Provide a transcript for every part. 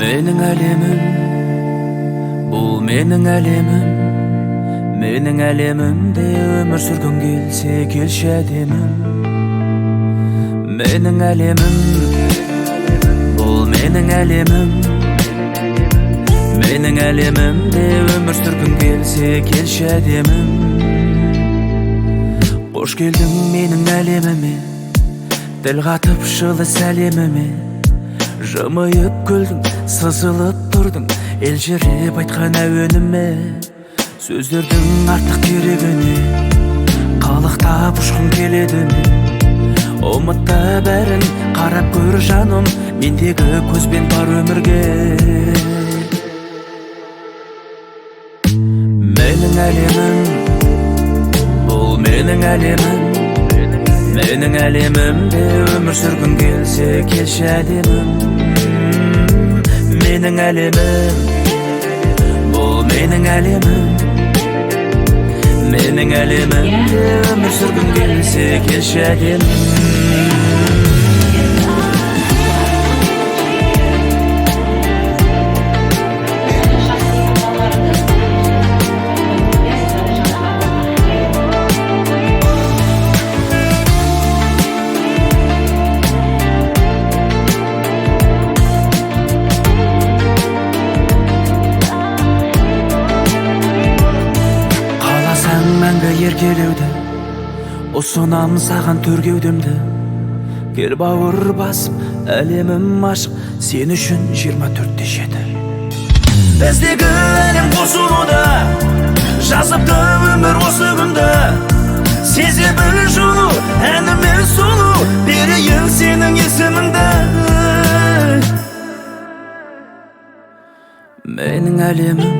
Mening alemim, bul mening alemim. Mening alemimde ömür sürgün gelse kelşi ademim. Mening alemim, bul mening alemim. Mening alemimde ömür sürgün gelse kelşi ademim. Hoş geldin mening alemime, dil katıp şılı salemime. Жымайып күлдің, сызылып тұрдың, елжіреп айтқан әуеніме. Сөздердің артық керегіне, қалықтап ұшқым келеді ме? Ұмытта бәрін қарап көр жаным, мендегі көзбен бар өмірге. Менің әлемім, бұл менің әлемім. Mening alemimde ömür sürgün gelse kelşi ademim. Mening alemim, bul mening alemim. Mening alemimde ömür sürgün gelse kelşi ademim. Мәңгі еркелеуді, ұсынам саған төргеудемді. Кел бауыр басып, әлемім ашық, сен үшін 24/7. Біздегі әлем қосылуда, жазыпты өмір осы күнді. Сезе біл жылу, әніме сұлу, берейін сенің есіміңді. Менің әлемім,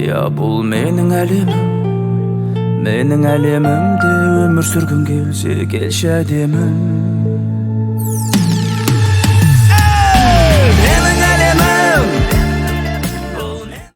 я бұл менің әлемім. Mening alemimde ömür sürgün gelse kelşi ademim.